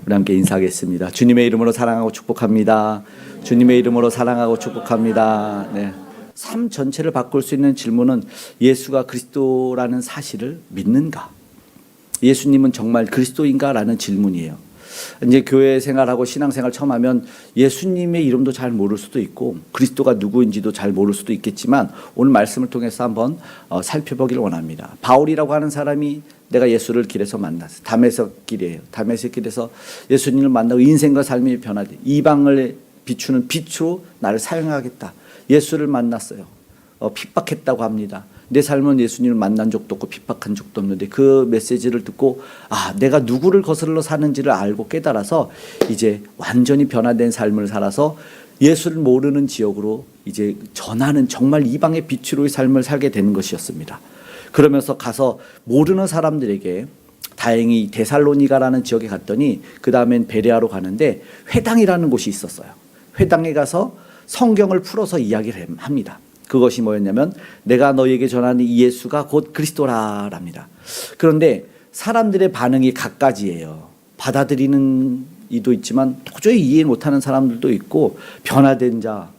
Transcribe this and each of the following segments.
우리 함께 인사하겠습니다. 주님의 이름으로 사랑하고 축복합니다. 주님의 이름으로 사랑하고 축복합니다. 네. 삶 전체를 바꿀 수 있는 질문은 예수가 그리스도라는 사실을 믿는가? 예수님은 정말 그리스도인가? 라는 질문이에요. 이제 교회 생활하고 신앙생활 처음 하면 예수님의 이름도 잘 모를 수도 있고 그리스도가 누구인지도 잘 모를 수도 있겠지만 오늘 말씀을 통해서 한번 살펴보기를 원합니다. 바울이라고 하는 사람이 내가 예수를 길에서 만났어요. 다메섹 길이에요. 다메섹 길에서 예수님을 만나고 인생과 삶이 변화돼 이방을 비추는 빛으로 나를 사용하겠다. 예수를 만났어요. 핍박했다고 합니다. 내 삶은 예수님을 만난 적도 없고 핍박한 적도 없는데 그 메시지를 듣고 내가 누구를 거슬러 사는지를 알고 깨달아서 이제 완전히 변화된 삶을 살아서 예수를 모르는 지역으로 이제 전하는 정말 이방의 빛으로의 삶을 살게 되는 것이었습니다. 그러면서 가서 모르는 사람들에게 다행히 데살로니가라는 지역에 갔더니 그 다음엔 베레아로 가는데 회당이라는 곳이 있었어요. 회당에 가서 성경을 풀어서 이야기를 합니다. 그것이 뭐였냐면 내가 너에게 전하는 이 예수가 곧 그리스도라랍니다. 그런데 사람들의 반응이 각가지예요. 받아들이는 이도 있지만 도저히 이해 못하는 사람들도 있고 변화된 자.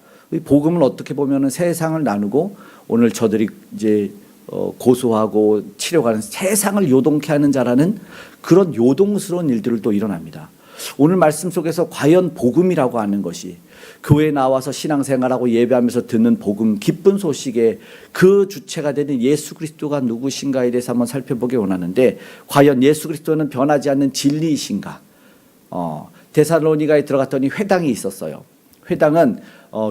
복음을 어떻게 보면 세상을 나누고 오늘 저들이 이제 고소하고 치료하는 세상을 요동케 하는 자라는 그런 요동스러운 일들을 또 일어납니다. 오늘 말씀 속에서 과연 복음이라고 하는 것이 교회에 나와서 신앙생활하고 예배하면서 듣는 복음 기쁜 소식의 그 주체가 되는 예수 그리스도가 누구신가에 대해서 한번 살펴보기 원하는데 과연 예수 그리스도는 변하지 않는 진리이신가? 데살로니가에 들어갔더니 회당이 있었어요. 회당은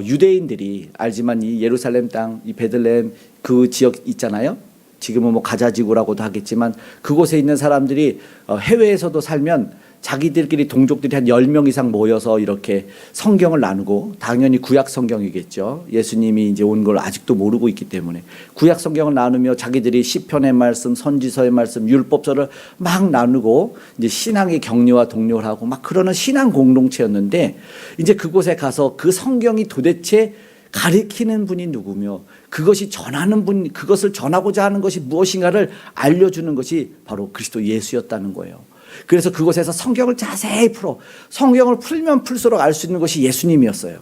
유대인들이 알지만 이 예루살렘 땅, 이 베들레헴 그 지역 있잖아요. 지금은 뭐 가자지구라고도 하겠지만 그곳에 있는 사람들이 해외에서도 살면 자기들끼리 동족들이 한 10명 이상 모여서 이렇게 성경을 나누고 당연히 구약 성경이겠죠. 예수님이 이제 온 걸 아직도 모르고 있기 때문에 구약 성경을 나누며 자기들이 시편의 말씀, 선지서의 말씀, 율법서를 막 나누고 이제 신앙의 격려와 독려를 하고 막 그러는 신앙 공동체였는데 이제 그곳에 가서 그 성경이 도대체 가리키는 분이 누구며 그것이 전하는 분, 그것을 전하고자 하는 것이 무엇인가를 알려주는 것이 바로 그리스도 예수였다는 거예요. 그래서 그곳에서 성경을 자세히 풀어 성경을 풀면 풀수록 알 수 있는 것이 예수님이었어요.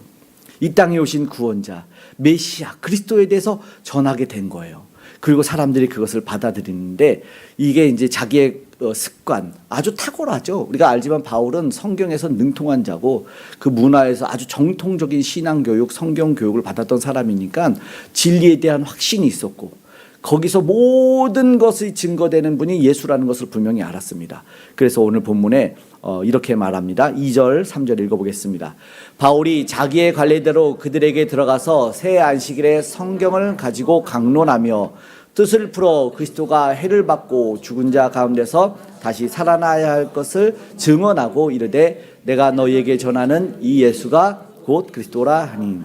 이 땅에 오신 구원자, 메시아, 그리스도에 대해서 전하게 된 거예요. 그리고 사람들이 그것을 받아들이는데 이게 이제 자기의 습관, 아주 탁월하죠. 우리가 알지만 바울은 성경에서 능통한 자고 그 문화에서 아주 정통적인 신앙교육, 성경교육을 받았던 사람이니까 진리에 대한 확신이 있었고 거기서 모든 것이 증거되는 분이 예수라는 것을 분명히 알았습니다. 그래서 오늘 본문에 이렇게 말합니다. 2절, 3절 읽어보겠습니다. 바울이 자기의 관례대로 그들에게 들어가서 새 안식일에 성경을 가지고 강론하며 뜻을 풀어 그리스도가 해를 받고 죽은 자 가운데서 다시 살아나야 할 것을 증언하고 이르되 내가 너희에게 전하는 이 예수가 곧 그리스도라 하니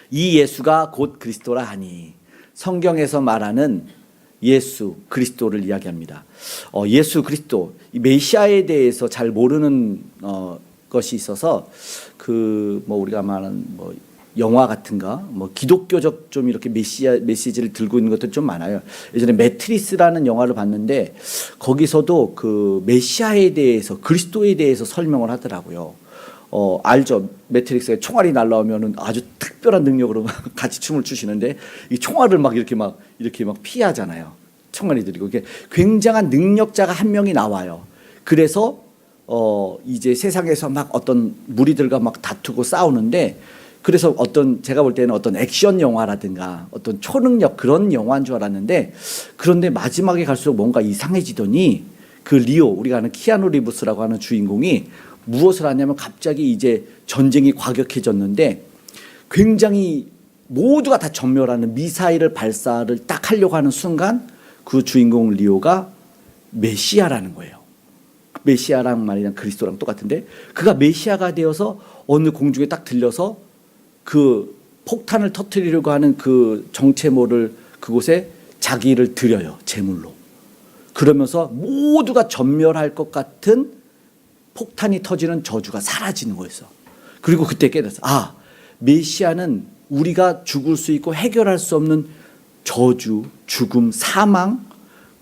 이 예수가 곧 그리스도라 하니 성경에서 말하는 예수 그리스도를 이야기합니다. 예수 그리스도 이 메시아에 대해서 잘 모르는 것이 있어서 그 뭐 우리가 말하는 뭐 영화 같은가 뭐 기독교적 좀 이렇게 메시지를 들고 있는 것들 좀 많아요. 예전에 매트리스라는 영화를 봤는데 거기서도 그 메시아에 대해서 그리스도에 대해서 설명을 하더라고요. 알죠? 매트릭스에 총알이 날라오면은 아주 특별한 능력으로 같이 춤을 추시는데 이 총알을 막 이렇게 막 피하잖아요. 총알이 들이고 이게 굉장한 능력자가 한 명이 나와요. 그래서 이제 세상에서 막 어떤 무리들과 막 다투고 싸우는데 그래서 제가 볼 때는 어떤 액션 영화라든가 어떤 초능력 그런 영화인 줄 알았는데 그런데 마지막에 갈수록 뭔가 이상해지더니 그 리오 우리가 아는 키아누 리브스라고 하는 주인공이 무엇을 하냐면 갑자기 이제 전쟁이 과격해졌는데 굉장히 모두가 다 전멸하는 미사일을 발사를 딱 하려고 하는 순간 그 주인공 리오가 메시아라는 거예요. 메시아랑 말이랑 그리스도랑 똑같은데 그가 메시아가 되어서 어느 공중에 딱 들려서 그 폭탄을 터뜨리려고 하는 그 정체모를 그곳에 자기를 드려요. 제물로. 그러면서 모두가 전멸할 것 같은 폭탄이 터지는 저주가 사라지는 거였어. 그리고 그때 깨달았어. 메시아는 우리가 죽을 수 있고 해결할 수 없는 저주, 죽음, 사망,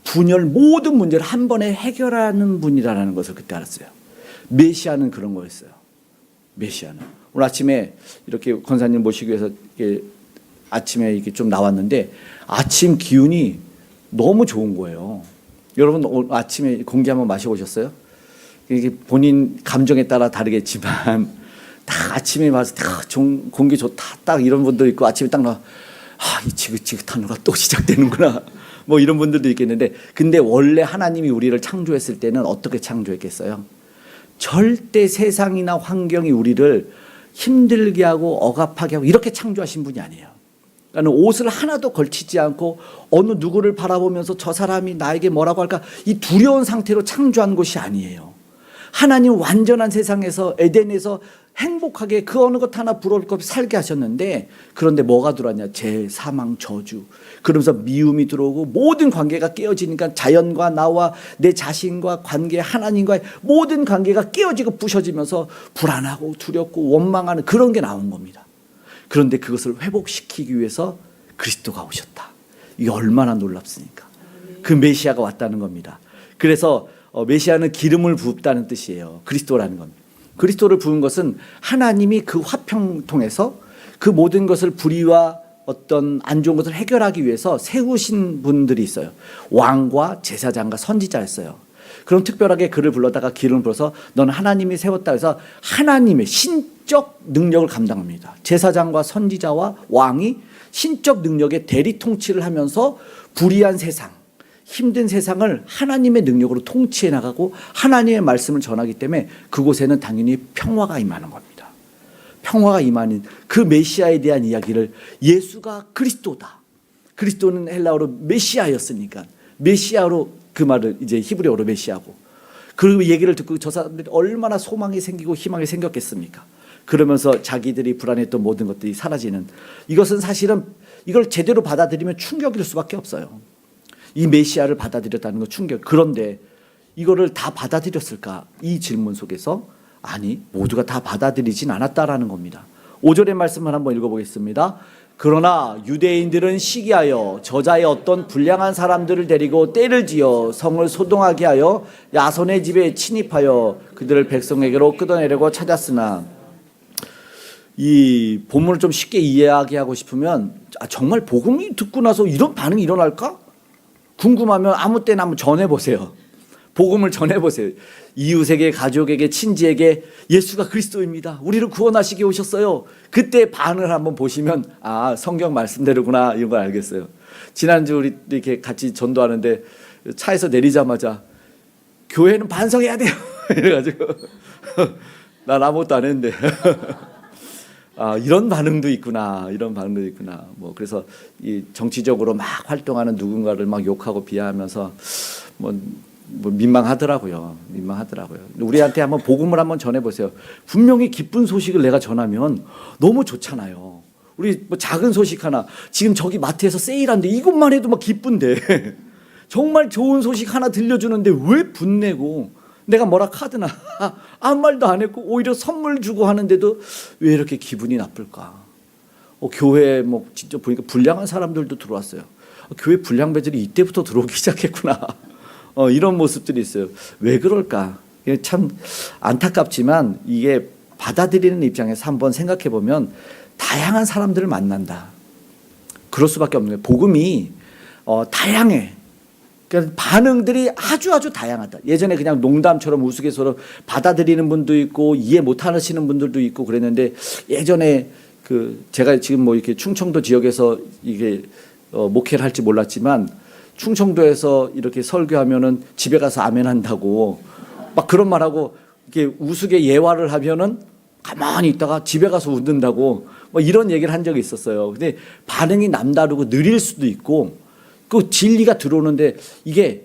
분열 모든 문제를 한 번에 해결하는 분이라는 것을 그때 알았어요. 메시아는 그런 거였어요. 메시아는. 오늘 아침에 이렇게 권사님 모시기 위해서 이렇게 아침에 이렇게 좀 나왔는데 아침 기운이 너무 좋은 거예요. 여러분 오늘 아침에 공기 한번 마셔보셨어요? 이게 본인 감정에 따라 다르겠지만 딱 아침에 와서 공기 좋다 딱 이런 분도 있고 아침에 딱 나와 이 지긋지긋한 거가 또 시작되는구나 뭐 이런 분들도 있겠는데 근데 원래 하나님이 우리를 창조했을 때는 어떻게 창조했겠어요? 절대 세상이나 환경이 우리를 힘들게 하고 억압하게 하고 이렇게 창조하신 분이 아니에요. 그러니까 옷을 하나도 걸치지 않고 어느 누구를 바라보면서 저 사람이 나에게 뭐라고 할까 이 두려운 상태로 창조한 것이 아니에요. 하나님 완전한 세상에서 에덴에서 행복하게 그 어느 것 하나 부러울 것 없이 살게 하셨는데 그런데 뭐가 들어왔냐? 죄, 사망, 저주. 그러면서 미움이 들어오고 모든 관계가 깨어지니까 자연과 나와 내 자신과 관계, 하나님과의 모든 관계가 깨어지고 부셔지면서 불안하고 두렵고 원망하는 그런 게 나온 겁니다. 그런데 그것을 회복시키기 위해서 그리스도가 오셨다. 이게 얼마나 놀랍습니까? 그 메시아가 왔다는 겁니다. 그래서 메시아는 기름을 부었다는 뜻이에요. 그리스도라는 겁니다. 그리스도를 부은 것은 하나님이 그 화평 통해서 그 모든 것을 불의와 어떤 안 좋은 것을 해결하기 위해서 세우신 분들이 있어요. 왕과 제사장과 선지자였어요. 그럼 특별하게 그를 불러다가 기름을 부어서 너는 하나님이 세웠다 해서 하나님의 신적 능력을 감당합니다. 제사장과 선지자와 왕이 신적 능력의 대리 통치를 하면서 불의한 세상, 힘든 세상을 하나님의 능력으로 통치해 나가고 하나님의 말씀을 전하기 때문에 그곳에는 당연히 평화가 임하는 겁니다. 평화가 임하는 그 메시아에 대한 이야기를 예수가 그리스도다. 그리스도는 헬라어로 메시아였으니까 메시아로 그 말을 이제 히브리어로 메시아고 그 얘기를 듣고 저 사람들이 얼마나 소망이 생기고 희망이 생겼겠습니까? 그러면서 자기들이 불안했던 모든 것들이 사라지는 이것은 사실은 이걸 제대로 받아들이면 충격일 수밖에 없어요. 이 메시아를 받아들였다는 건 충격. 그런데 이거를 다 받아들였을까? 이 질문 속에서 아니 모두가 다 받아들이진 않았다라는 겁니다. 5절의 말씀을 한번 읽어보겠습니다. 그러나 유대인들은 시기하여 저자의 어떤 불량한 사람들을 데리고 떼를 지어 성을 소동하게 하여 야손의 집에 침입하여 그들을 백성에게로 끌어내려고 찾았으나 이 본문을 좀 쉽게 이해하게 하고 싶으면 정말 복음이 듣고 나서 이런 반응이 일어날까? 궁금하면 아무 때나 한번 전해보세요. 복음을 전해보세요. 이웃에게, 가족에게, 친지에게 예수가 그리스도입니다. 우리를 구원하시기 오셨어요. 그때 반응을 한번 보시면 성경 말씀대로구나 이런 걸 알겠어요. 지난주 우리 이렇게 같이 전도하는데 차에서 내리자마자 교회는 반성해야 돼요. 이래가지고 난 아무것도 안 했는데 이런 반응도 있구나, 이런 반응도 있구나. 뭐 그래서 이 정치적으로 막 활동하는 누군가를 막 욕하고 비하하면서 뭐 민망하더라고요. 우리한테 한번 복음을 한번 전해보세요. 분명히 기쁜 소식을 내가 전하면 너무 좋잖아요. 우리 뭐 작은 소식 하나 지금 저기 마트에서 세일한데 이것만 해도 막 기쁜데 정말 좋은 소식 하나 들려주는데 왜 분내고 내가 뭐라 카드나 아무 말도 안 했고 오히려 선물 주고 하는데도 왜 이렇게 기분이 나쁠까? 교회에 뭐 진짜 보니까 불량한 사람들도 들어왔어요. 교회 불량 배들이 이때부터 들어오기 시작했구나. 이런 모습들이 있어요. 왜 그럴까? 참 안타깝지만 이게 받아들이는 입장에서 한번 생각해 보면 다양한 사람들을 만난다. 그럴 수밖에 없는 거예요. 복음이 다양해. 그러니까 반응들이 아주 다양하다. 예전에 그냥 농담처럼 우스갯소리로 받아들이는 분도 있고 이해 못하시는 분들도 있고 그랬는데 예전에 제가 지금 뭐 이렇게 충청도 지역에서 이게 목회를 할지 몰랐지만 충청도에서 이렇게 설교하면은 집에 가서 아멘 한다고 막 그런 말하고 이렇게 우스개 예화를 하면은 가만히 있다가 집에 가서 웃는다고 뭐 이런 얘기를 한 적이 있었어요. 근데 반응이 남다르고 느릴 수도 있고 그 진리가 들어오는데 이게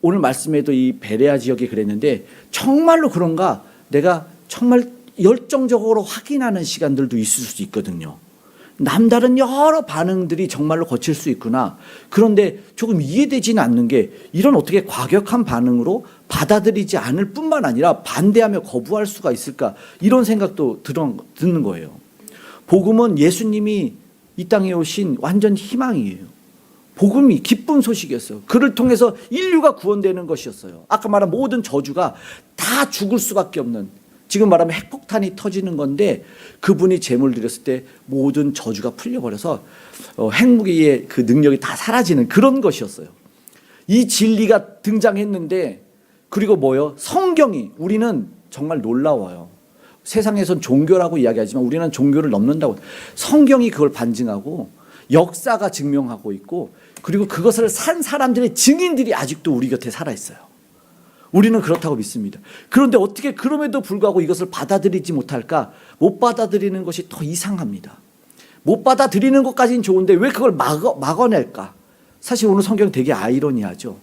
오늘 말씀에도 이 베레아 지역이 그랬는데 정말로 그런가 내가 정말 열정적으로 확인하는 시간들도 있을 수 있거든요. 남다른 여러 반응들이 정말로 거칠 수 있구나. 그런데 조금 이해되지는 않는 게 이런 어떻게 과격한 반응으로 받아들이지 않을 뿐만 아니라 반대하며 거부할 수가 있을까 이런 생각도 듣는 거예요. 복음은 예수님이 이 땅에 오신 완전 희망이에요. 복음이 기쁜 소식이었어요. 그를 통해서 인류가 구원되는 것이었어요. 아까 말한 모든 저주가 다 죽을 수밖에 없는, 지금 말하면 핵폭탄이 터지는 건데 그분이 제물 드렸을 때 모든 저주가 풀려버려서 핵무기의 그 능력이 다 사라지는 그런 것이었어요. 이 진리가 등장했는데, 그리고 뭐요? 성경이, 우리는 정말 놀라워요. 세상에선 종교라고 이야기하지만 우리는 종교를 넘는다고. 성경이 그걸 반증하고 역사가 증명하고 있고, 그리고 그것을 산 사람들의 증인들이 아직도 우리 곁에 살아있어요. 우리는 그렇다고 믿습니다. 그런데 어떻게 그럼에도 불구하고 이것을 받아들이지 못할까? 못 받아들이는 것이 더 이상합니다. 못 받아들이는 것까지는 좋은데 왜 그걸 막아낼까? 사실 오늘 성경 되게 아이러니하죠.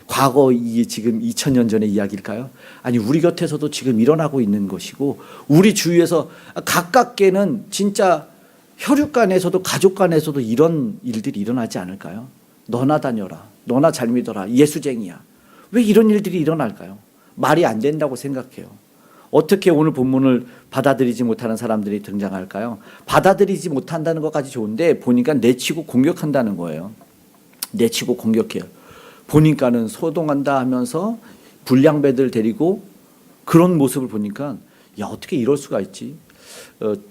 과거, 이게 지금 2000년 전의 이야기일까요? 아니, 우리 곁에서도 지금 일어나고 있는 것이고, 우리 주위에서 가깝게는 진짜 혈육 간에서도 가족 간에서도 이런 일들이 일어나지 않을까요? 너나 다녀라, 너나 잘 믿어라, 예수쟁이야. 왜 이런 일들이 일어날까요? 말이 안 된다고 생각해요. 어떻게 오늘 본문을 받아들이지 못하는 사람들이 등장할까요? 받아들이지 못한다는 것까지 좋은데 보니까 내치고 공격한다는 거예요. 내치고 공격해요. 보니까는 소동한다 하면서 불량배들 데리고 그런 모습을 보니까, 야, 어떻게 이럴 수가 있지?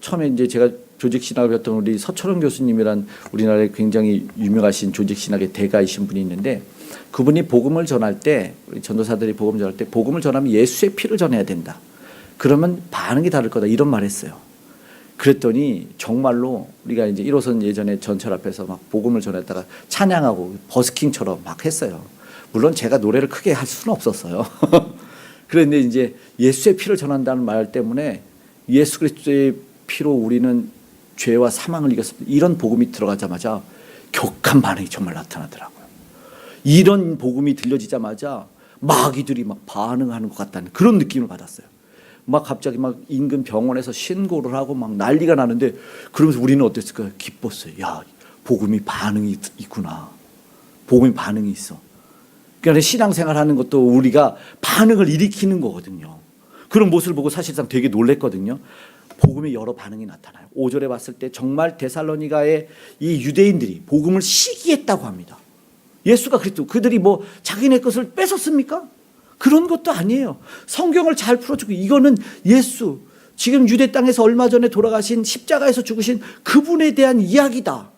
처음에 이제 제가 조직신학을 배웠던 우리 서철원 교수님이란 우리나라에 굉장히 유명하신 조직신학의 대가이신 분이 있는데, 그분이 복음을 전할 때, 우리 전도사들이 복음을 전할 때 복음을 전하면 예수의 피를 전해야 된다. 그러면 반응이 다를 거다, 이런 말 했어요. 그랬더니 정말로 우리가 이제 1호선 예전에 전철 앞에서 막 복음을 전했다가 찬양하고 버스킹처럼 막 했어요. 물론 제가 노래를 크게 할 수는 없었어요. 그런데 이제 예수의 피를 전한다는 말 때문에 예수 그리스도의 피로 우리는 죄와 사망을 이겼습니다, 이런 복음이 들어가자마자 격한 반응이 정말 나타나더라고요. 이런 복음이 들려지자마자 마귀들이 막 반응하는 것 같다는 그런 느낌을 받았어요. 막 갑자기 막 인근 병원에서 신고를 하고 막 난리가 나는데, 그러면서 우리는 어땠을까요? 기뻤어요. 야, 복음이 반응이 있구나. 복음이 반응이 있어. 그러니까 신앙생활 하는 것도 우리가 반응을 일으키는 거거든요. 그런 모습을 보고 사실상 되게 놀랬거든요. 복음의 여러 반응이 나타나요. 5절에 봤을 때 정말 데살로니가의 이 유대인들이 복음을 시기했다고 합니다. 예수가 그랬죠. 그들이 뭐 자기네 것을 뺏었습니까? 그런 것도 아니에요. 성경을 잘 풀어주고, 이거는 예수, 지금 유대 땅에서 얼마 전에 돌아가신 십자가에서 죽으신 그분에 대한 이야기다.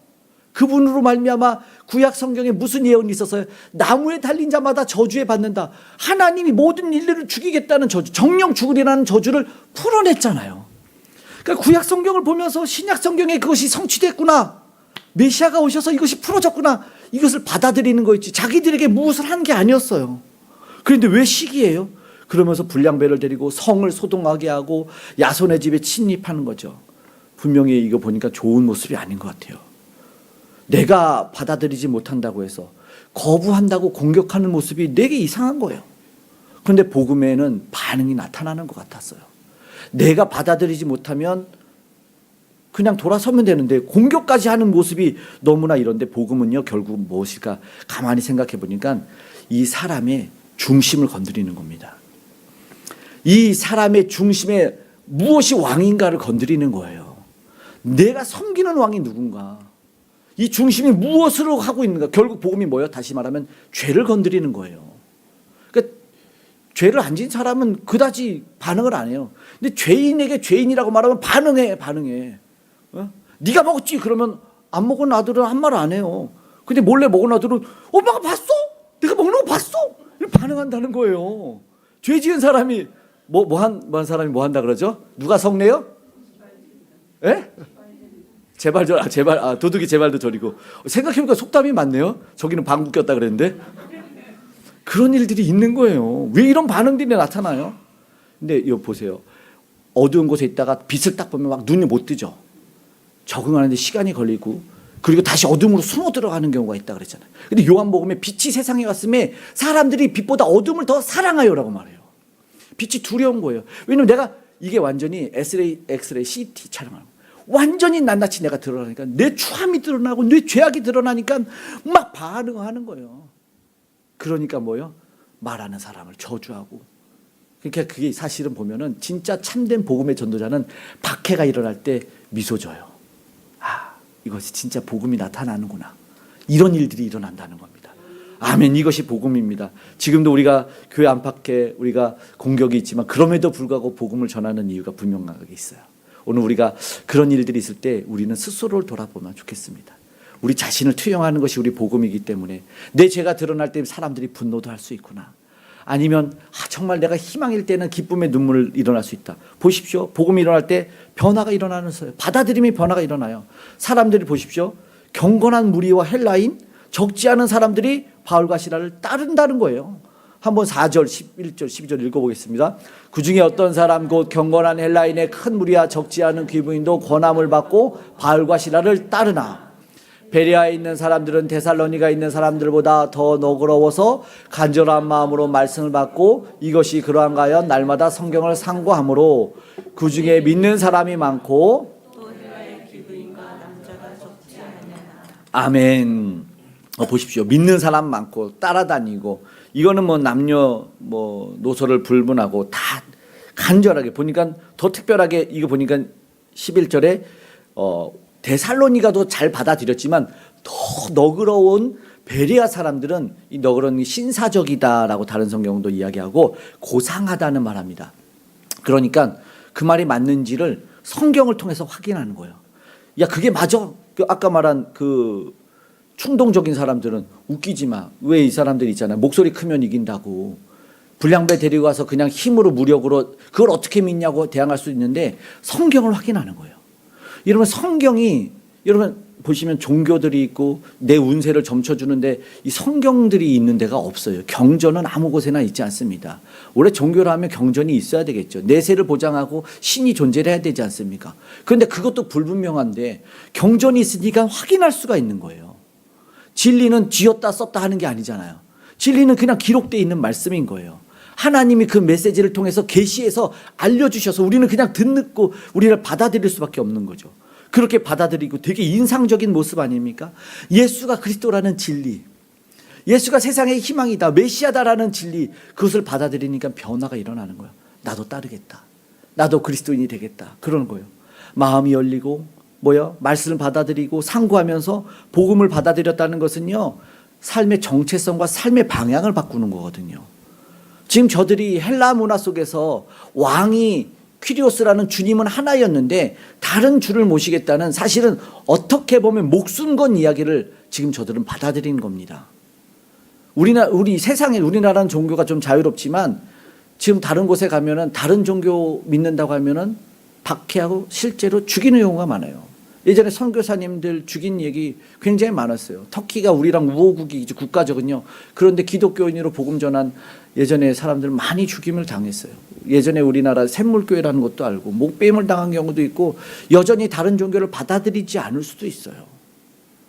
그분으로 말미암아 구약 성경에 무슨 예언이 있었어요? 나무에 달린 자마다 저주에 받는다. 하나님이 모든 인류를 죽이겠다는 저주, 정령 죽으리라는 저주를 풀어냈잖아요. 그러니까 구약 성경을 보면서 신약 성경에 그것이 성취됐구나, 메시아가 오셔서 이것이 풀어졌구나, 이것을 받아들이는 거였지 자기들에게 무엇을 한 게 아니었어요. 그런데 왜 시기예요? 그러면서 불량배를 데리고 성을 소동하게 하고 야손의 집에 침입하는 거죠. 분명히 이거 보니까 좋은 모습이 아닌 것 같아요. 내가 받아들이지 못한다고 해서 거부한다고 공격하는 모습이 되게 이상한 거예요. 그런데 복음에는 반응이 나타나는 것 같았어요. 내가 받아들이지 못하면 그냥 돌아서면 되는데 공격까지 하는 모습이 너무나 이런데, 복음은요 결국 무엇일까? 가만히 생각해 보니까 이 사람의 중심을 건드리는 겁니다. 이 사람의 중심에 무엇이 왕인가를 건드리는 거예요. 내가 섬기는 왕이 누군가, 이 중심이 무엇으로 하고 있는가. 결국 복음이 뭐예요? 다시 말하면 죄를 건드리는 거예요. 그러니까 죄를 안 지은 사람은 그다지 반응을 안 해요. 근데 죄인에게 죄인이라고 말하면 반응해. 네가 먹었지? 그러면 안 먹은 아들은 한 말 안 해요. 근데 몰래 먹은 아들은 엄마가 봤어? 내가 먹는 거 봤어? 이렇게 반응한다는 거예요. 죄 지은 사람이 뭐 한 사람이 뭐 한다 그러죠? 누가 성내요? 예? 도둑이 제발도 저리고. 생각해보니까 속담이 맞네요. 저기는 방구 꼈다 그랬는데. 그런 일들이 있는 거예요. 왜 이런 반응들이 나타나요? 근데 이거 보세요. 어두운 곳에 있다가 빛을 딱 보면 막 눈이 못 뜨죠. 적응하는데 시간이 걸리고, 그리고 다시 어둠으로 숨어 들어가는 경우가 있다 그랬잖아요. 근데 요한복음에 빛이 세상에 왔음에 사람들이 빛보다 어둠을 더 사랑하여라고 말해요. 빛이 두려운 거예요. 왜냐면 내가 이게 완전히 엑스레이 CT 촬영하는 거예요. 완전히 낱낱이 내가 드러나니까, 내 추함이 드러나고 내 죄악이 드러나니까 막 반응하는 거예요. 그러니까 뭐요? 말하는 사람을 저주하고. 그러니까 그게 사실은 보면은 진짜 참된 복음의 전도자는 박해가 일어날 때 미소 져요. 아, 이것이 진짜 복음이 나타나는구나. 이런 일들이 일어난다는 겁니다. 아멘. 이것이 복음입니다. 지금도 우리가 교회 안팎에 우리가 공격이 있지만 그럼에도 불구하고 복음을 전하는 이유가 분명하게 있어요. 오늘 우리가 그런 일들이 있을 때 우리는 스스로를 돌아보면 좋겠습니다. 우리 자신을 투영하는 것이 우리 복음이기 때문에 내 죄가 드러날 때 사람들이 분노도 할 수 있구나. 아니면 정말 내가 희망일 때는 기쁨의 눈물을 일어날 수 있다. 보십시오. 복음이 일어날 때 변화가 일어나는 거예요. 받아들임의 변화가 일어나요. 사람들이 보십시오. 경건한 무리와 헬라인, 적지 않은 사람들이 바울과 시라를 따른다는 거예요. 한번 4절, 11절, 12절 읽어보겠습니다. 그 중에 어떤 사람 곧 경건한 헬라인의 큰 무리와 적지 않은 귀부인도 권함을 받고 바울과 시라를 따르나 베레아에 있는 사람들은 데살로니가에 있는 사람들보다 더 너그러워서 간절한 마음으로 말씀을 받고 이것이 그러한가 하여 날마다 성경을 상고하므로 그 중에 믿는 사람이 많고 아멘. 보십시오. 믿는 사람 많고 따라다니고 이거는 뭐 남녀 뭐 노소를 불문하고 다 간절하게 보니까 더 특별하게 이거 보니까 11절에 데살로니가도 잘 받아들였지만 더 너그러운 베레아 사람들은 이 너그러운 신사적이다라고 다른 성경도 이야기하고 고상하다는 말합니다. 그러니까 그 말이 맞는지를 성경을 통해서 확인하는 거예요. 야 그게 맞아. 아까 말한 그 충동적인 사람들은 웃기지 마. 왜 이 사람들 있잖아요. 목소리 크면 이긴다고. 불량배 데리고 와서 그냥 힘으로 무력으로 그걸 어떻게 믿냐고 대항할 수 있는데 성경을 확인하는 거예요. 여러분 성경이 여러분 보시면 종교들이 있고 내 운세를 점쳐주는데 이 성경들이 있는 데가 없어요. 경전은 아무 곳에나 있지 않습니다. 원래 종교를 하면 경전이 있어야 되겠죠. 내세를 보장하고 신이 존재를 해야 되지 않습니까? 그런데 그것도 불분명한데 경전이 있으니까 확인할 수가 있는 거예요. 진리는 쥐었다 썼다 하는 게 아니잖아요. 진리는 그냥 기록되어 있는 말씀인 거예요. 하나님이 그 메시지를 통해서 계시해서 알려주셔서 우리는 그냥 듣고 우리를 받아들일 수밖에 없는 거죠. 그렇게 받아들이고 되게 인상적인 모습 아닙니까? 예수가 그리스도라는 진리, 예수가 세상의 희망이다, 메시아다라는 진리, 그것을 받아들이니까 변화가 일어나는 거예요. 나도 따르겠다. 나도 그리스도인이 되겠다. 그러는 거예요. 마음이 열리고 말씀을 받아들이고 상고하면서 복음을 받아들였다는 것은요, 삶의 정체성과 삶의 방향을 바꾸는 거거든요. 지금 저들이 헬라 문화 속에서 왕이 퀴리오스라는 주님은 하나였는데 다른 주를 모시겠다는 사실은 어떻게 보면 목숨 건 이야기를 지금 저들은 받아들인 겁니다. 우리 세상에 우리나라는 종교가 좀 자유롭지만 지금 다른 곳에 가면은 다른 종교 믿는다고 하면은 박해하고 실제로 죽이는 경우가 많아요. 예전에 선교사님들 죽인 얘기 굉장히 많았어요. 터키가 우리랑 우호국이 국가적은요. 그런데 기독교인으로 복음 전한 예전에 사람들 많이 죽임을 당했어요. 예전에 우리나라 샘물교회라는 것도 알고 목배임을 당한 경우도 있고 여전히 다른 종교를 받아들이지 않을 수도 있어요.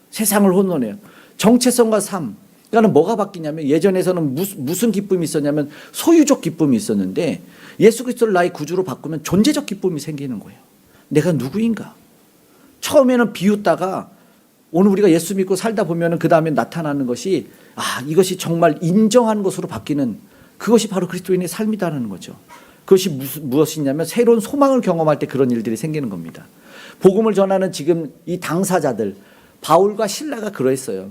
세상을 혼돈해요. 정체성과 삶. 그러니까 뭐가 바뀌냐면 예전에서는 무슨 기쁨이 있었냐면 소유적 기쁨이 있었는데 예수 그리스도를 나의 구주로 바꾸면 존재적 기쁨이 생기는 거예요. 내가 누구인가? 처음에는 비웃다가 오늘 우리가 예수 믿고 살다 보면 그 다음에 나타나는 것이 이것이 정말 인정하는 것으로 바뀌는 그것이 바로 그리스도인의 삶이다라는 거죠. 그것이 무엇이냐면 새로운 소망을 경험할 때 그런 일들이 생기는 겁니다. 복음을 전하는 지금 이 당사자들 바울과 실라가 그러했어요.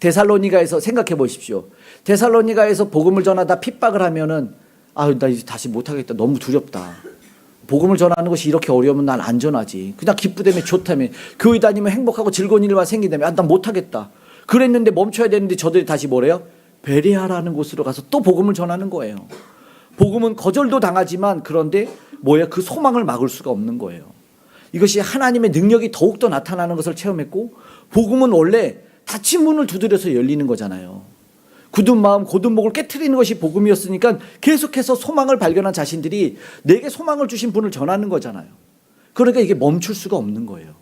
데살로니가에서 생각해 보십시오. 데살로니가에서 복음을 전하다 핍박을 하면은 나 이제 다시 못하겠다. 너무 두렵다. 복음을 전하는 것이 이렇게 어려우면 난 안전하지. 그냥 기쁘다며 좋다며 교회 다니면 행복하고 즐거운 일만 생기다며 난 못하겠다. 그랬는데 멈춰야 되는데 저들이 다시 뭐래요? 베레아라는 곳으로 가서 또 복음을 전하는 거예요. 복음은 거절도 당하지만 그런데 그 소망을 막을 수가 없는 거예요. 이것이 하나님의 능력이 더욱더 나타나는 것을 체험했고 복음은 원래 닫힌 문을 두드려서 열리는 거잖아요. 굳은 마음 곧은 목을 깨트리는 것이 복음이었으니까 계속해서 소망을 발견한 자신들이 내게 소망을 주신 분을 전하는 거잖아요. 그러니까 이게 멈출 수가 없는 거예요.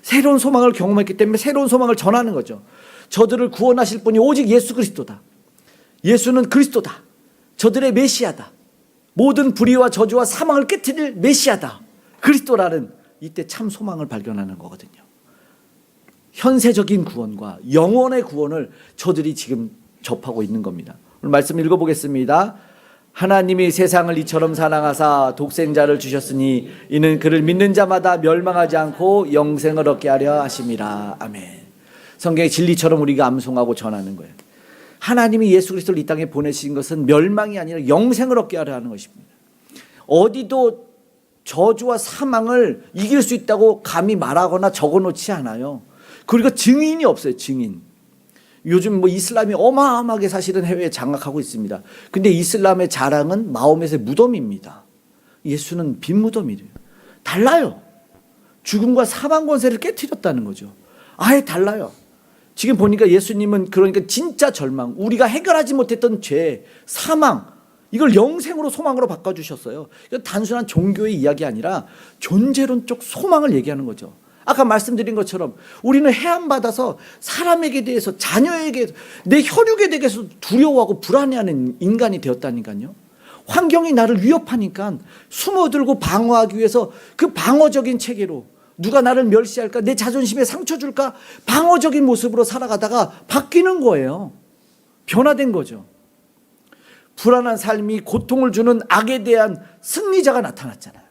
새로운 소망을 경험했기 때문에 새로운 소망을 전하는 거죠. 저들을 구원하실 분이 오직 예수 그리스도다. 예수는 그리스도다. 저들의 메시아다. 모든 불의와 저주와 사망을 깨트릴 메시아다. 그리스도라는 이때 참 소망을 발견하는 거거든요. 현세적인 구원과 영원의 구원을 저들이 지금 접하고 있는 겁니다. 오늘 말씀 읽어보겠습니다. 하나님이 세상을 이처럼 사랑하사 독생자를 주셨으니 이는 그를 믿는 자마다 멸망하지 않고 영생을 얻게 하려 하심이라. 아멘. 성경의 진리처럼 우리가 암송하고 전하는 거예요. 하나님이 예수 그리스도를 이 땅에 보내신 것은 멸망이 아니라 영생을 얻게 하려 하는 것입니다. 어디도 저주와 사망을 이길 수 있다고 감히 말하거나 적어놓지 않아요. 그리고 증인이 없어요. 증인. 요즘 이슬람이 어마어마하게 사실은 해외에 장악하고 있습니다. 근데 이슬람의 자랑은 마호멧의 무덤입니다. 예수는 빈 무덤이래요. 달라요. 죽음과 사망 권세를 깨트렸다는 거죠. 아예 달라요. 지금 보니까 예수님은 그러니까 진짜 절망, 우리가 해결하지 못했던 죄, 사망, 이걸 영생으로 소망으로 바꿔주셨어요. 이건 단순한 종교의 이야기 아니라 존재론적 소망을 얘기하는 거죠. 아까 말씀드린 것처럼 우리는 해안받아서 사람에게 대해서, 자녀에게, 내 혈육에 대해서 두려워하고 불안해하는 인간이 되었다니까요. 환경이 나를 위협하니까 숨어들고 방어하기 위해서 그 방어적인 체계로, 누가 나를 멸시할까, 내 자존심에 상처 줄까, 방어적인 모습으로 살아가다가 바뀌는 거예요. 변화된 거죠. 불안한 삶이 고통을 주는 악에 대한 승리자가 나타났잖아요.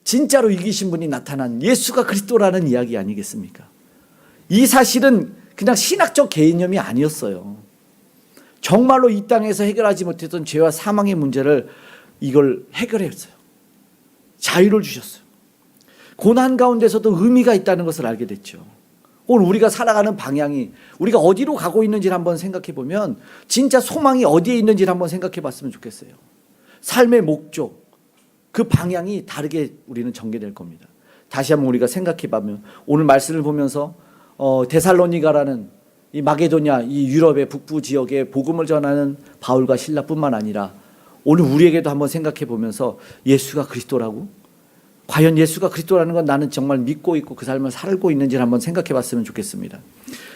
진짜로 이기신 분이 나타난 예수가 그리스도라는 이야기 아니겠습니까? 이 사실은 그냥 신학적 개념이 아니었어요. 정말로 이 땅에서 해결하지 못했던 죄와 사망의 문제를 이걸 해결했어요. 자유를 주셨어요. 고난 가운데서도 의미가 있다는 것을 알게 됐죠. 오늘 우리가 살아가는 방향이, 우리가 어디로 가고 있는지를 한번 생각해 보면 진짜 소망이 어디에 있는지를 한번 생각해 봤으면 좋겠어요. 삶의 목적, 그 방향이 다르게 우리는 전개될 겁니다. 다시 한번 우리가 생각해 보면 오늘 말씀을 보면서 데살로니가라는 이 마게도냐, 이 유럽의 북부 지역에 복음을 전하는 바울과 실라뿐만 아니라 오늘 우리에게도 한번 생각해 보면서 예수가 그리스도라고? 과연 예수가 그리스도라는 건 나는 정말 믿고 있고 그 삶을 살고 있는지를 한번 생각해 봤으면 좋겠습니다.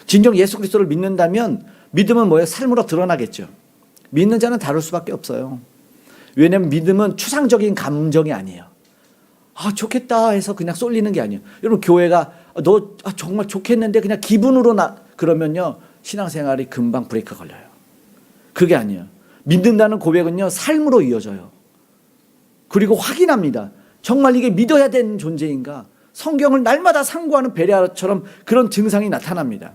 진정 예수 그리스도를 믿는다면 믿음은 뭐예요? 삶으로 드러나겠죠. 믿는 자는 다를 수밖에 없어요. 왜냐하면 믿음은 추상적인 감정이 아니에요. 아, 좋겠다 해서 그냥 쏠리는 게 아니에요. 여러분, 교회가 너 정말 좋겠는데 그냥 기분으로 그러면요, 신앙생활이 금방 브레이크 걸려요. 그게 아니에요. 믿는다는 고백은요, 삶으로 이어져요. 그리고 확인합니다. 정말 이게 믿어야 되는 존재인가? 성경을 날마다 상고하는 베레아처럼 그런 증상이 나타납니다.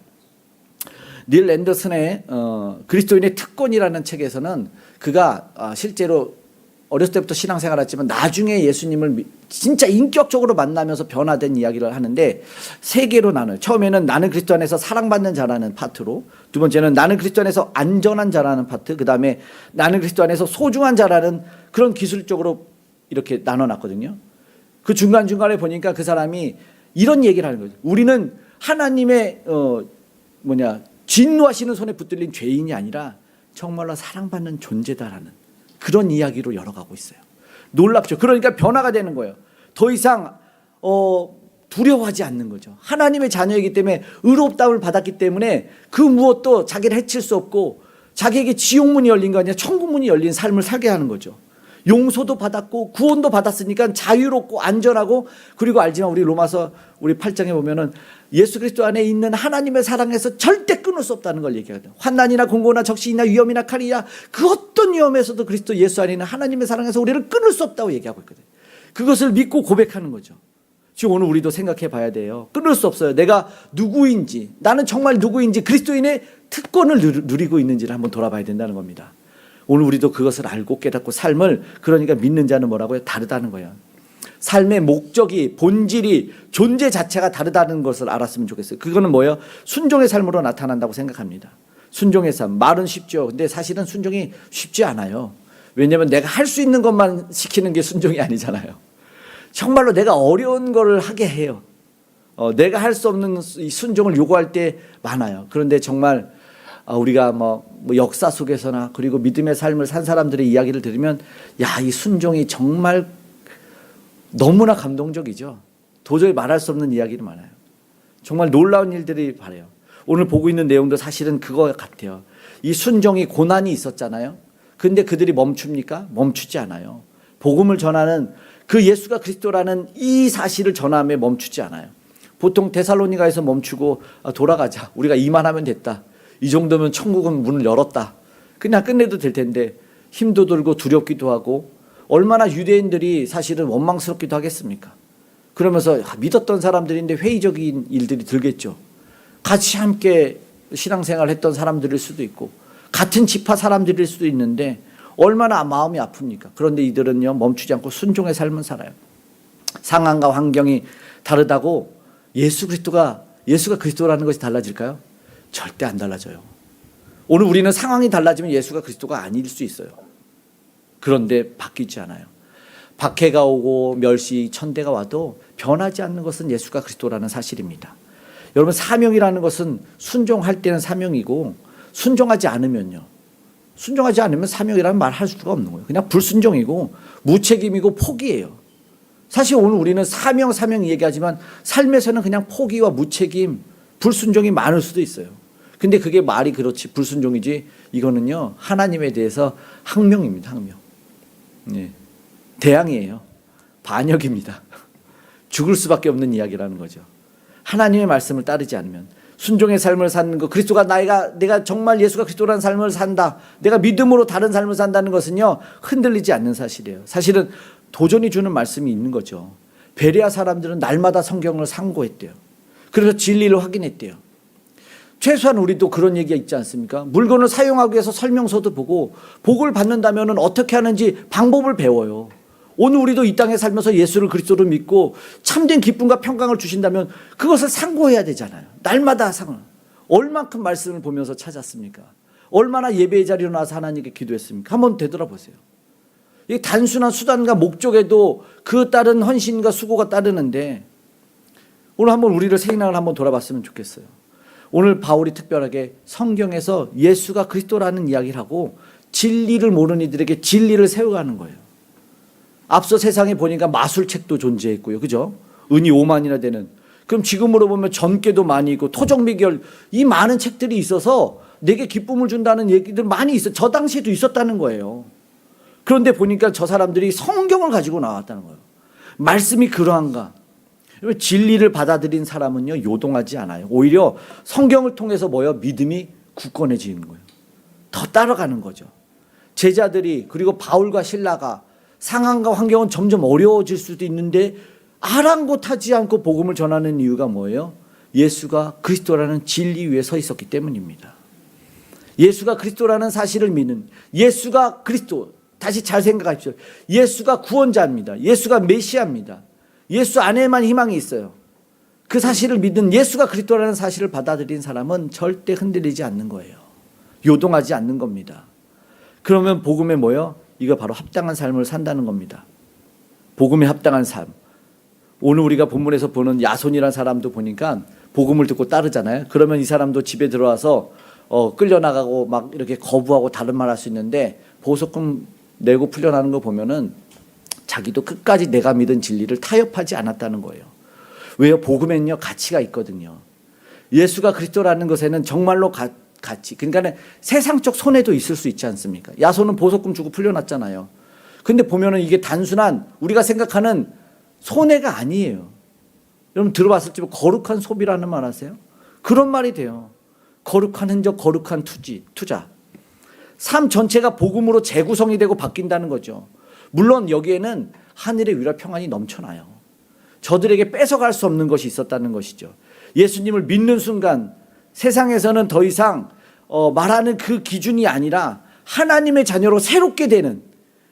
닐 앤더슨의 그리스도인의 특권이라는 책에서는 그가 실제로 어렸을 때부터 신앙생활을 했지만 나중에 예수님을 진짜 인격적으로 만나면서 변화된 이야기를 하는데 세 개로 나눠요. 처음에는 나는 그리스도 안에서 사랑받는 자라는 파트로, 두 번째는 나는 그리스도 안에서 안전한 자라는 파트, 그 다음에 나는 그리스도 안에서 소중한 자라는 그런 기술적으로 이렇게 나눠놨거든요. 그 중간중간에 보니까 그 사람이 이런 얘기를 하는 거죠. 우리는 하나님의 진노하시는 손에 붙들린 죄인이 아니라 정말로 사랑받는 존재다라는 그런 이야기로 열어가고 있어요. 놀랍죠. 그러니까 변화가 되는 거예요. 더 이상 두려워하지 않는 거죠. 하나님의 자녀이기 때문에 의롭다움을 받았기 때문에 그 무엇도 자기를 해칠 수 없고 자기에게 지옥문이 열린 거 아니라 천국문이 열린 삶을 살게 하는 거죠. 용서도 받았고 구원도 받았으니까 자유롭고 안전하고, 그리고 알지만 우리 로마서 우리 8장에 보면은 예수 그리스도 안에 있는 하나님의 사랑에서 절대 끊을 수 없다는 걸 얘기하거든요. 환난이나 공고나 적신이나 위험이나 칼이야, 그 어떤 위험에서도 그리스도 예수 안에 있는 하나님의 사랑에서 우리를 끊을 수 없다고 얘기하고 있거든요. 그것을 믿고 고백하는 거죠. 지금 오늘 우리도 생각해 봐야 돼요. 끊을 수 없어요. 내가 누구인지, 나는 정말 누구인지, 그리스도인의 특권을 누리고 있는지를 한번 돌아봐야 된다는 겁니다. 오늘 우리도 그것을 알고 깨닫고 삶을, 그러니까 믿는 자는 뭐라고요? 다르다는 거예요. 삶의 목적이, 본질이, 존재 자체가 다르다는 것을 알았으면 좋겠어요. 그거는 뭐예요? 순종의 삶으로 나타난다고 생각합니다. 순종의 삶, 말은 쉽죠. 근데 사실은 순종이 쉽지 않아요. 왜냐하면 내가 할 수 있는 것만 시키는 게 순종이 아니잖아요. 정말로 내가 어려운 거를 하게 해요. 내가 할 수 없는 이 순종을 요구할 때 많아요. 그런데 정말 우리가 뭐 역사 속에서나 그리고 믿음의 삶을 산 사람들의 이야기를 들으면 이 순종이 정말 너무나 감동적이죠. 도저히 말할 수 없는 이야기를 많아요. 정말 놀라운 일들이 바래요. 오늘 보고 있는 내용도 사실은 그거 같아요. 이 순종이 고난이 있었잖아요. 근데 그들이 멈춥니까? 멈추지 않아요. 복음을 전하는 그 예수가 그리스도라는 이 사실을 전함에 멈추지 않아요. 보통 데살로니가에서 멈추고 돌아가자, 우리가 이만하면 됐다, 이 정도면 천국은 문을 열었다, 그냥 끝내도 될 텐데 힘도 들고 두렵기도 하고 얼마나 유대인들이 사실은 원망스럽기도 하겠습니까? 그러면서 믿었던 사람들인데 회의적인 일들이 들겠죠. 같이 함께 신앙생활 했던 사람들일 수도 있고 같은 지파 사람들일 수도 있는데 얼마나 마음이 아픕니까? 그런데 이들은요 멈추지 않고 순종의 삶을 살아요. 상황과 환경이 다르다고 예수가 그리스도라는 것이 달라질까요? 절대 안 달라져요. 오늘 우리는 상황이 달라지면 예수가 그리스도가 아닐 수 있어요. 그런데 바뀌지 않아요. 박해가 오고 멸시, 천대가 와도 변하지 않는 것은 예수가 그리스도라는 사실입니다. 여러분, 사명이라는 것은 순종할 때는 사명이고 순종하지 않으면 사명이라는 말 할 수가 없는 거예요. 그냥 불순종이고 무책임이고 포기예요. 사실 오늘 우리는 사명 얘기하지만 삶에서는 그냥 포기와 무책임, 불순종이 많을 수도 있어요. 근데 그게 말이 그렇지 불순종이지 이거는요 하나님에 대해서 항명입니다. 항명. 네. 대항이에요. 반역입니다. 죽을 수밖에 없는 이야기라는 거죠. 하나님의 말씀을 따르지 않으면 순종의 삶을 사는 것, 그리스도가 내가 정말 예수가 그리스도라는 삶을 산다, 내가 믿음으로 다른 삶을 산다는 것은요 흔들리지 않는 사실이에요. 사실은 도전이 주는 말씀이 있는 거죠. 베레아 사람들은 날마다 성경을 상고했대요. 그래서 진리를 확인했대요. 최소한 우리도 그런 얘기가 있지 않습니까? 물건을 사용하기 위해서 설명서도 보고 복을 받는다면 어떻게 하는지 방법을 배워요. 오늘 우리도 이 땅에 살면서 예수를 그리스도로 믿고 참된 기쁨과 평강을 주신다면 그것을 상고해야 되잖아요. 날마다 상을. 얼만큼 말씀을 보면서 찾았습니까? 얼마나 예배의 자리로 나와서 하나님께 기도했습니까? 한번 되돌아보세요. 이 단순한 수단과 목적에도 그 따른 헌신과 수고가 따르는데 오늘 한번 우리를 생각을 한번 돌아봤으면 좋겠어요. 오늘 바울이 특별하게 성경에서 예수가 그리스도라는 이야기를 하고 진리를 모르는 이들에게 진리를 세워가는 거예요. 앞서 세상에 보니까 마술책도 존재했고요. 그죠? 은이 5만이나 되는. 그럼 지금으로 보면 전께도 많이 있고 토정미결 이 많은 책들이 있어서 내게 기쁨을 준다는 얘기들 많이 있어요. 저 당시에도 있었다는 거예요. 그런데 보니까 저 사람들이 성경을 가지고 나왔다는 거예요. 말씀이 그러한가? 진리를 받아들인 사람은요 요동하지 않아요. 오히려 성경을 통해서 믿음이 굳건해지는 거예요. 더 따라가는 거죠. 제자들이 그리고 바울과 실라가 상황과 환경은 점점 어려워질 수도 있는데 아랑곳하지 않고 복음을 전하는 이유가 뭐예요? 예수가 그리스도라는 진리 위에 서 있었기 때문입니다. 예수가 그리스도라는 사실을 믿는 예수가 그리스도, 다시 잘 생각하십시오. 예수가 구원자입니다. 예수가 메시아입니다. 예수 안에만 희망이 있어요. 그 사실을 믿는 예수가 그리스도라는 사실을 받아들인 사람은 절대 흔들리지 않는 거예요. 요동하지 않는 겁니다. 그러면 복음에 뭐예요? 이거 바로 합당한 삶을 산다는 겁니다. 복음에 합당한 삶. 오늘 우리가 본문에서 보는 야손이라는 사람도 보니까 복음을 듣고 따르잖아요. 그러면 이 사람도 집에 들어와서 끌려나가고 막 이렇게 거부하고 다른 말 할 수 있는데 보석금 내고 풀려나는 거 보면은 자기도 끝까지 내가 믿은 진리를 타협하지 않았다는 거예요. 왜요? 복음에는요 가치가 있거든요. 예수가 그리스도라는 것에는 정말로 가치, 그러니까 세상적 손해도 있을 수 있지 않습니까? 야손은 보석금 주고 풀려났잖아요. 근데 보면은 이게 단순한 우리가 생각하는 손해가 아니에요. 여러분 들어봤을지 거룩한 소비라는 말 아세요? 그런 말이 돼요. 거룩한 흔적, 거룩한 투자. 삶 전체가 복음으로 재구성이 되고 바뀐다는 거죠. 물론 여기에는 하늘의 위로 평안이 넘쳐나요. 저들에게 뺏어갈 수 없는 것이 있었다는 것이죠. 예수님을 믿는 순간 세상에서는 더 이상 말하는 그 기준이 아니라 하나님의 자녀로 새롭게 되는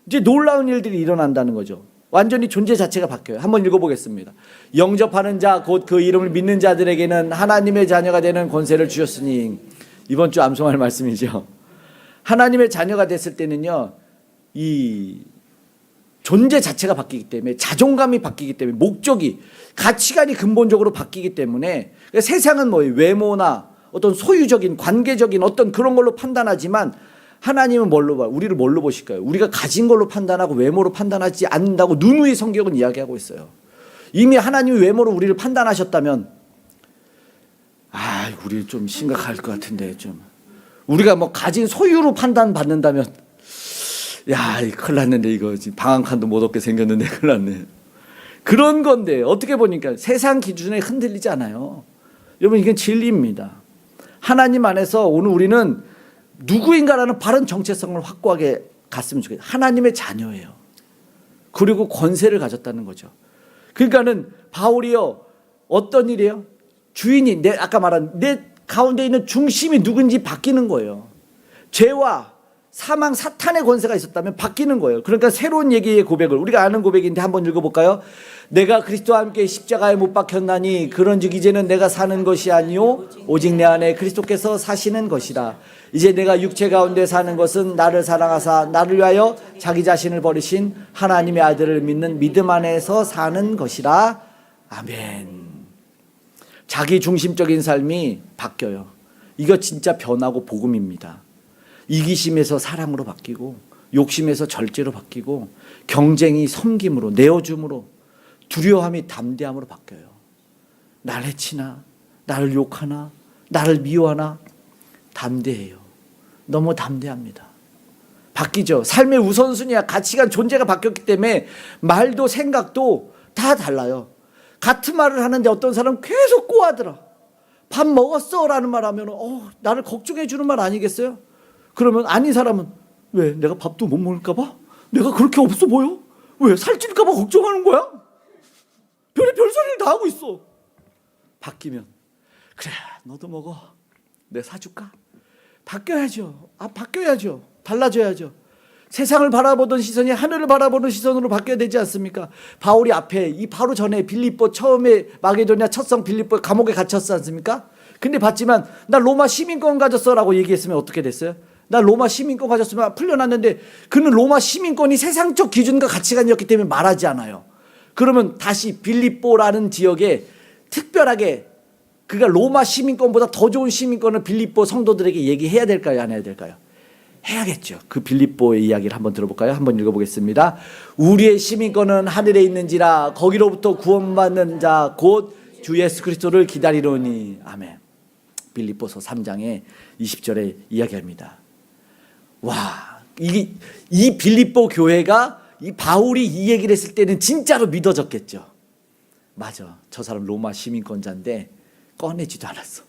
이제 놀라운 일들이 일어난다는 거죠. 완전히 존재 자체가 바뀌어요. 한번 읽어보겠습니다. 영접하는 자 곧 그 이름을 믿는 자들에게는 하나님의 자녀가 되는 권세를 주셨으니, 이번 주 암송할 말씀이죠. 하나님의 자녀가 됐을 때는요 이 존재 자체가 바뀌기 때문에, 자존감이 바뀌기 때문에, 목적이, 가치관이 근본적으로 바뀌기 때문에 세상은 뭐예요? 외모나 어떤 소유적인 관계적인 어떤 그런 걸로 판단하지만 하나님은 뭘로 봐요? 우리를 뭘로 보실까요? 우리가 가진 걸로 판단하고 외모로 판단하지 않는다고 누누이 성경은 이야기하고 있어요. 이미 하나님이 외모로 우리를 판단하셨다면 우리 좀 심각할 것 같은데, 좀 우리가 뭐 가진 소유로 판단받는다면 큰일 났는데, 이거 지금 방 한 칸도 못 얻게 생겼는데 큰일 났네. 그런 건데 어떻게 보니까 세상 기준에 흔들리지 않아요. 여러분, 이건 진리입니다. 하나님 안에서 오늘 우리는 누구인가라는 바른 정체성을 확고하게 갔으면 좋겠어요. 하나님의 자녀예요. 그리고 권세를 가졌다는 거죠. 그러니까는 바울이요 어떤 일이에요? 주인이 아까 말한 내 가운데 있는 중심이 누군지 바뀌는 거예요. 죄와 사망 사탄의 권세가 있었다면 바뀌는 거예요. 그러니까 새로운 얘기의 고백을 우리가 아는 고백인데 한번 읽어볼까요? 내가 그리스도와 함께 십자가에 못 박혔나니 그런즉 이제는 내가 사는 것이 아니요 오직 내 안에 그리스도께서 사시는 것이라. 이제 내가 육체 가운데 사는 것은 나를 사랑하사 나를 위하여 자기 자신을 버리신 하나님의 아들을 믿는 믿음 안에서 사는 것이라. 아멘. 자기 중심적인 삶이 바뀌어요. 이거 진짜 변하고 복음입니다. 이기심에서 사랑으로 바뀌고 욕심에서 절제로 바뀌고 경쟁이 섬김으로 내어줌으로 두려움이 담대함으로 바뀌어요. 날 해치나 나를 욕하나 나를 미워하나 담대해요. 너무 담대합니다. 바뀌죠. 삶의 우선순위야 가치관 존재가 바뀌었기 때문에 말도 생각도 다 달라요. 같은 말을 하는데 어떤 사람은 계속 꼬아들어. 밥 먹었어? 라는 말 하면 나를 걱정해 주는 말 아니겠어요? 그러면 아닌 사람은 왜? 내가 밥도 못 먹을까 봐? 내가 그렇게 없어 보여? 왜? 살찔까 봐 걱정하는 거야? 별소리를 다 하고 있어. 바뀌면 그래 너도 먹어. 내가 사줄까? 바뀌어야죠. 바뀌어야죠. 달라져야죠. 세상을 바라보던 시선이 하늘을 바라보는 시선으로 바뀌어야 되지 않습니까? 바울이 앞에 바로 전에 빌립보 처음에 마게도냐 첫성 빌립보 감옥에 갇혔지 않습니까? 근데 봤지만 나 로마 시민권 가졌어라고 얘기했으면 어떻게 됐어요? 나 로마 시민권 가졌으면 풀려났는데 그는 로마 시민권이 세상적 기준과 가치관이었기 때문에 말하지 않아요. 그러면 다시 빌립보라는 지역에 특별하게 그가 로마 시민권보다 더 좋은 시민권을 빌립보 성도들에게 얘기해야 될까요? 안 해야 될까요? 해야겠죠. 그 빌립보의 이야기를 한번 들어볼까요? 한번 읽어보겠습니다. 우리의 시민권은 하늘에 있는지라 거기로부터 구원받는 자 곧 주 예수 그리스도를 기다리노니. 아멘. 빌립보서 3장의 20절에 이야기합니다. 와, 이 빌립보 교회가 이 바울이 이 얘기를 했을 때는 진짜로 믿어졌겠죠. 맞아. 저 사람 로마 시민권자인데 꺼내지도 않았어.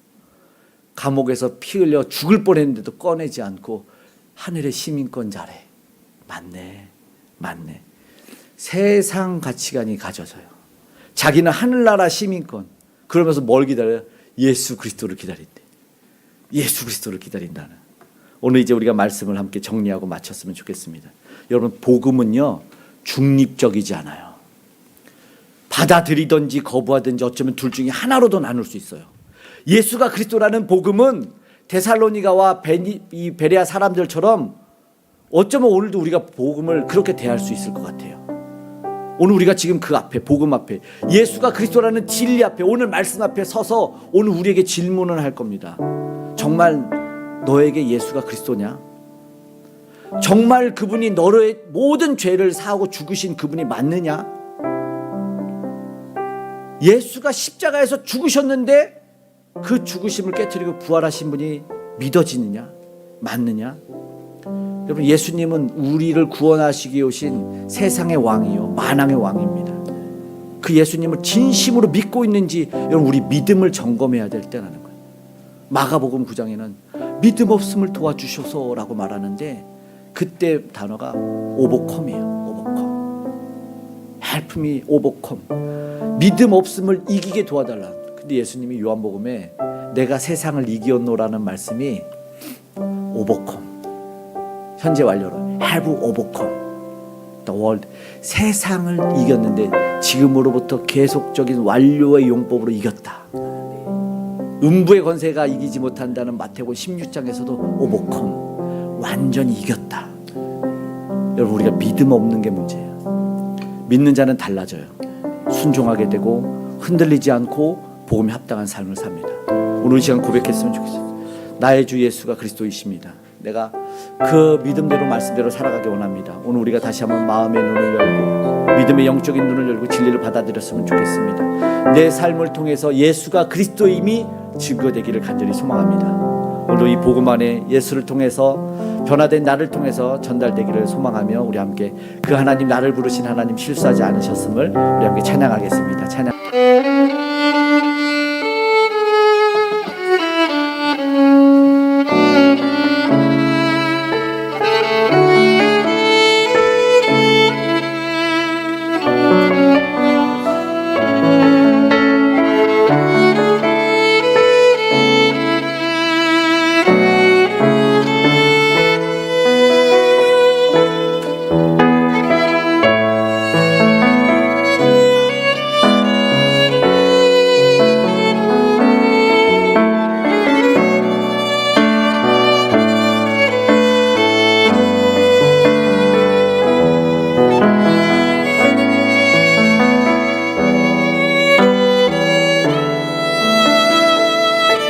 감옥에서 피 흘려 죽을 뻔했는데도 꺼내지 않고 하늘의 시민권자래. 맞네. 세상 가치관이 가져져요. 자기는 하늘나라 시민권. 그러면서 뭘 기다려요? 예수 그리스도를 기다린대. 예수 그리스도를 기다린다는. 오늘 이제 우리가 말씀을 함께 정리하고 마쳤으면 좋겠습니다. 여러분, 복음은요 중립적이지 않아요. 받아들이든지 거부하든지 어쩌면 둘 중에 하나로도 나눌 수 있어요. 예수가 그리스도라는 복음은 데살로니가와 이 베레아 사람들처럼 어쩌면 오늘도 우리가 복음을 그렇게 대할 수 있을 것 같아요. 오늘 우리가 지금 그 앞에 복음 앞에 예수가 그리스도라는 진리 앞에 오늘 말씀 앞에 서서 오늘 우리에게 질문을 할 겁니다. 정말 너에게 예수가 그리스도냐? 정말 그분이 너의 모든 죄를 사하고 죽으신 그분이 맞느냐? 예수가 십자가에서 죽으셨는데 그 죽으심을 깨뜨리고 부활하신 분이 믿어지느냐? 맞느냐? 여러분, 예수님은 우리를 구원하시기 위해 오신 세상의 왕이요 만왕의 왕입니다. 그 예수님을 진심으로 믿고 있는지 여러분 우리 믿음을 점검해야 될 때라는 거예요. 마가복음 9장에는 믿음 없음을 도와주셔서라고 말하는데 그때 단어가 오버컴이에요. 오버컴. Help me overcome. 믿음 없음을 이기게 도와달라. 근데 예수님이 요한복음에 내가 세상을 이기었노라는 말씀이 오버컴. 현재 완료로 have overcome the world. 세상을 이겼는데 지금으로부터 계속적인 완료의 용법으로 이겼다. 음부의 권세가 이기지 못한다는 마태복음 16장에서도 overcome. 완전히 이겼다. 여러분, 우리가 믿음 없는 게 문제예요. 믿는 자는 달라져요. 순종하게 되고 흔들리지 않고 복음에 합당한 삶을 삽니다. 오늘 이 시간 고백했으면 좋겠어요. 나의 주 예수가 그리스도이십니다. 내가 그 믿음대로 말씀대로 살아가기 원합니다. 오늘 우리가 다시 한번 마음의 눈을 열고 믿음의 영적인 눈을 열고 진리를 받아들였으면 좋겠습니다. 내 삶을 통해서 예수가 그리스도임이 증거되기를 간절히 소망합니다. 오늘 이 복음 안에 예수를 통해서 변화된 나를 통해서 전달되기를 소망하며 우리 함께 그 하나님, 나를 부르신 하나님 실수하지 않으셨음을 우리 함께 찬양하겠습니다. 찬양.